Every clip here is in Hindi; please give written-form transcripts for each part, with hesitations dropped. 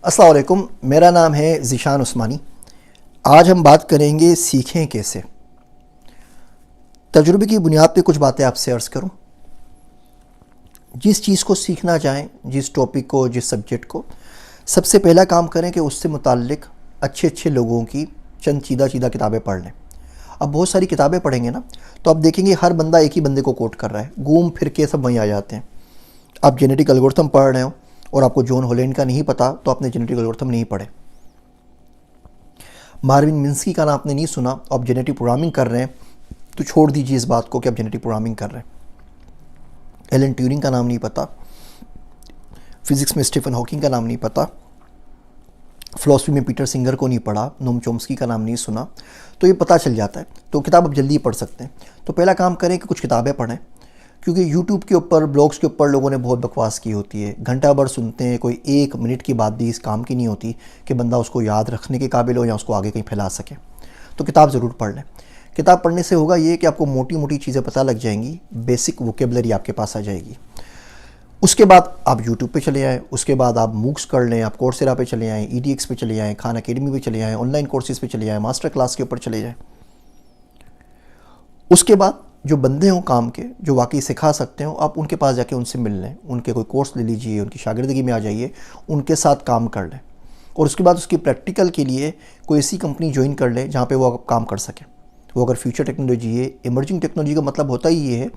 अस्सलाम वालेकुम, मेरा नाम है ज़ीशान उस्मानी। आज हम बात करेंगे सीखें कैसे। तजुर्बे की बुनियाद पे कुछ बातें आपसे अर्ज़ करूं। जिस चीज़ को सीखना चाहें, जिस टॉपिक को, जिस सब्जेक्ट को, सबसे पहला काम करें कि उससे मुताल्लिक़ अच्छे अच्छे लोगों की चंद चीदा किताबें पढ़ लें। अब बहुत सारी किताबें पढ़ेंगे ना, तो आप देखेंगे हर बंदा एक ही बंदे को कोट कर रहा है, घूम फिर के सब वहीं आ जाते हैं। आप जेनेटिक एल्गोरिथम पढ़ रहे हो और आपको जॉन हॉलैंड का नहीं पता, तो आपने जेनेटिक एल्गोरिथम नहीं पढ़े। मार्विन मिन्स्की का नाम आपने नहीं सुना, आप जेनेटिक प्रोग्रामिंग कर रहे हैं, तो छोड़ दीजिए इस बात को कि आप जेनेटिक प्रोग्रामिंग कर रहे हैं। एलन ट्यूरिंग का नाम नहीं पता, फिज़िक्स में स्टीफन हॉकिंग का नाम नहीं पता, फ़िलासफ़ी में पीटर सिंगर को नहीं पढ़ा, नोम चॉम्स्की का नाम नहीं सुना, तो ये पता चल जाता है। तो किताब आप जल्दी पढ़ सकते हैं। तो पहला काम करें कि कुछ किताबें पढ़ें, क्योंकि यूट्यूब के ऊपर, ब्लॉग्स के ऊपर लोगों ने बहुत बकवास की होती है, घंटा भर सुनते हैं, कोई एक मिनट की बात भी इस काम की नहीं होती कि बंदा उसको याद रखने के काबिल हो या उसको आगे कहीं फैला सके। तो किताब ज़रूर पढ़ लें। किताब पढ़ने से होगा ये कि आपको मोटी मोटी चीज़ें पता लग जाएंगी, बेसिक वोकेबलरी आपके पास आ जाएगी। उसके बाद आप यूट्यूब पे चले आएँ, उसके बाद आप मूक्स कर लें, आप कोर्सेरा पे चले आएँ, EDX पे चले आएँ, खान अकेडमी पे चले आएँ, ऑनलाइन कोर्सेज़ पे चले आएँ, मास्टर क्लास के ऊपर चले जाएँ। उसके बाद जो बंदे हों काम के, जो वाकई सिखा सकते हो, आप उनके पास जाके उनसे मिल लें, उनके कोई कोर्स ले लीजिए, उनकी शागिर्दगी में आ जाइए, उनके साथ काम कर लें। और उसके बाद उसकी प्रैक्टिकल के लिए कोई ऐसी कंपनी ज्वाइन कर लें जहाँ पे वो काम कर सकें। वो अगर फ्यूचर टेक्नोलॉजी है, इमर्जिंग टेक्नोलॉजी का मतलब होता ही ये है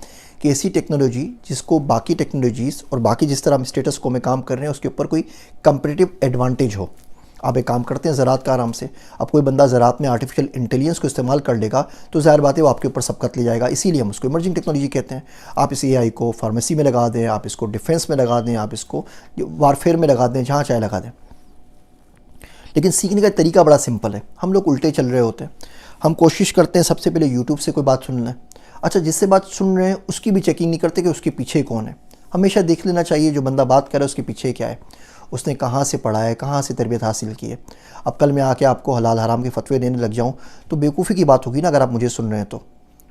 कि ऐसी टेक्नोलॉजी जिसको बाकी टेक्नोलॉजीज़ और बाकी जिस तरह हम स्टेटस को में काम कर रहे हैं उसके ऊपर कोई कंपैरेटिव एडवांटेज हो। आप एक काम करते हैं ज़राअत का आराम से, अब कोई बंदा ज़राअत में आर्टिफिशियल इंटेलिजेंस को इस्तेमाल कर लेगा तो ज़ाहिर बात है वो आपके ऊपर सबकत ले जाएगा। इसीलिए हम उसको इमर्जिंग टेक्नोलॉजी कहते हैं। आप इस AI को फार्मेसी में लगा दें, आप इसको डिफेंस में लगा दें, आप इसको वारफेयर में लगा दें, जहाँ चाहे लगा दें। लेकिन सीखने का तरीका बड़ा सिंपल है। हम लोग उल्टे चल रहे होते हैं। हम कोशिश करते हैं सबसे पहले यूट्यूब से कोई बात सुन लें। अच्छा, जिससे बात सुन रहे हैं उसकी भी चेकिंग नहीं करते कि उसके पीछे कौन है। हमेशा देख लेना चाहिए जो बंदा बात कर रहा है उसके पीछे क्या है, उसने कहाँ से पढ़ा है, कहाँ से तरबियत हासिल की है। अब कल मैं आके आपको हलाल हराम के फतवे देने लग जाऊँ तो बेवकूफ़ी की बात होगी ना। अगर आप मुझे सुन रहे हैं तो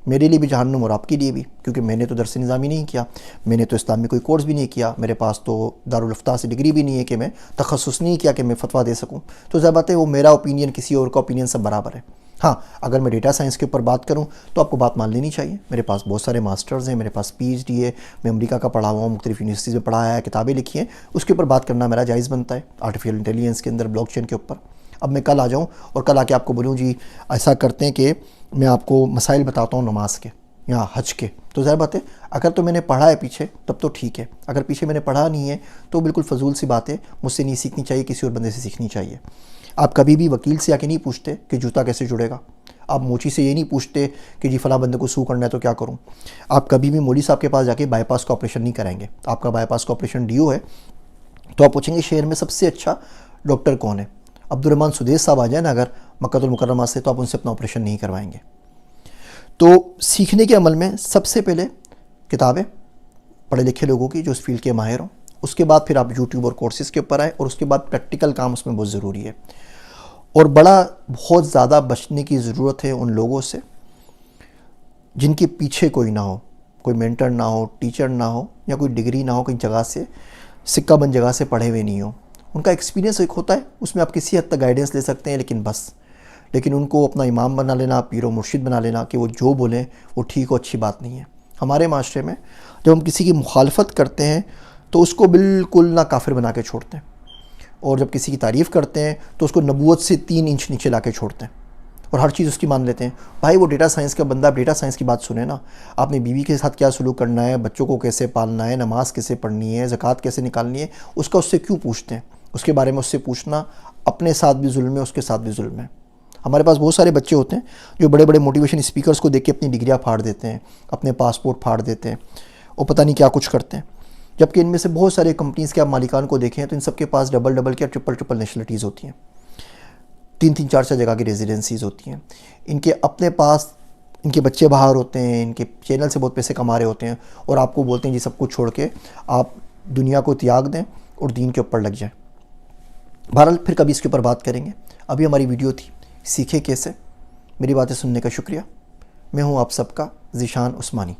मेरे लिए भी जहन्नुम और आपके लिए भी, क्योंकि मैंने तो दरस निज़ामी नहीं किया, मैंने तो इस्लामी कोई कोर्स भी नहीं किया, मेरे पास तो दारुल इफ्ता से डिग्री भी नहीं है कि मैं तखस्सुस नहीं किया कि मैं फ़तवा दे सकूँ। तो ज़ाहिर बात है वो मेरा ओपिनियन किसी और का ओपिनियन सब बराबर है। हाँ, अगर मैं डेटा साइंस के ऊपर बात करूँ तो आपको बात मान लेनी चाहिए। मेरे पास बहुत सारे मास्टर्स हैं, मेरे पास PhD है, मैं अमेरिका का पढ़ा हुआ हूँ, मुख्तलिफ यूनिवर्सिटीज़ में पढ़ाया है, किताबें लिखी हैं, उसके ऊपर बात करना मेरा जायज़ बनता है। आर्टिफिशियल इंटेलिजेंस के अंदर, ब्लॉकचेन के ऊपर। अब मैं कल आ जाऊँ और कल आके आपको बोलूँ जी ऐसा करते हैं कि मैं आपको मसाइल बताता हूँ नमाज के या हज के, तो ज़ाहिर बात है अगर तो मैंने पढ़ा है पीछे तब तो ठीक है, अगर पीछे मैंने पढ़ा नहीं है तो बिल्कुल फजूल सी बात है, मुझसे नहीं सीखनी चाहिए, किसी और बंदे से सीखनी चाहिए। आप कभी भी वकील से आके नहीं पूछते कि जूता कैसे जुड़ेगा। आप मोची से ये नहीं पूछते कि जी फला बंदे को सू करना है तो क्या करूं। आप कभी भी मौली साहब के पास जाके बाईपास का ऑपरेशन नहीं कराएंगे। आपका बाईपास का ऑपरेशन DO है तो आप पूछेंगे शहर में सबसे अच्छा डॉक्टर कौन है। अब्दुर्रहमान सुदेश साहब आ जाए ना अगर मक्कातुल मुकर्रमा से, तो आप उनसे अपना ऑपरेशन नहीं करवाएंगे। तो सीखने के अमल में सबसे पहले किताबें, पढ़े लिखे लोगों की जो उस फील्ड के माहिर हों। उसके बाद फिर आप यूट्यूब और कोर्सेज़ के ऊपर आए और उसके बाद प्रैक्टिकल काम उसमें बहुत ज़रूरी है। और बहुत ज़्यादा बचने की ज़रूरत है उन लोगों से जिनके पीछे कोई ना हो, कोई मेंटर ना हो, टीचर ना हो, या कोई डिग्री ना हो, कहीं जगह से सिक्का बंद जगह से पढ़े हुए नहीं हो। उनका एक्सपीरियंस एक होता है, उसमें आप किसी हद तक गाइडेंस ले सकते हैं, लेकिन उनको अपना इमाम बना लेना, पीरो मुर्शिद बना लेना कि वो जो बोलें वो ठीक हो, अच्छी बात नहीं है। हमारे माशरे में जब हम किसी की मुखालफत करते हैं तो उसको बिल्कुल ना काफिर बना के छोड़ते हैं, और जब किसी की तारीफ़ करते हैं तो उसको नबूवत से 3 इंच नीचे ला के छोड़ते हैं और हर चीज़ उसकी मान लेते हैं। भाई वो डेटा साइंस का बंदा, आप डेटा साइंस की बात सुने ना। आपने बीवी के साथ क्या सलूक करना है, बच्चों को कैसे पालना है, नमाज कैसे पढ़नी है, ज़कात कैसे निकालनी है, उसका उससे क्यों पूछते हैं। उसके बारे में उससे पूछना अपने साथ भी जुल्म है, उसके साथ भी जुल्म है। हमारे पास बहुत सारे बच्चे होते हैं जो बड़े बड़े मोटिवेशन स्पीकर्स को देख के अपनी डिग्रियाँ फाड़ देते हैं, अपने पासपोर्ट फाड़ देते हैं और पता नहीं क्या कुछ करते हैं। जबकि इनमें से बहुत सारे कंपनीज़ के आप मालिकान को देखें तो इन सबके पास डबल क्या ट्रिपल नेशनलिटीज़ होती हैं, 3 4 जगह की रेजिडेंसीज़ होती हैं। इनके अपने पास इनके बच्चे बाहर होते हैं, इनके चैनल से बहुत पैसे कमा रहे होते हैं, और आपको बोलते हैं जी सब कुछ छोड़ के आप दुनिया को त्याग दें और दीन के ऊपर लग जाएं। बहरहाल फिर कभी इसके ऊपर बात करेंगे। अभी हमारी वीडियो थी सीखे कैसे। मेरी बातें सुनने का शुक्रिया। मैं हूँ आप सबका ज़ीशान उस्मानी।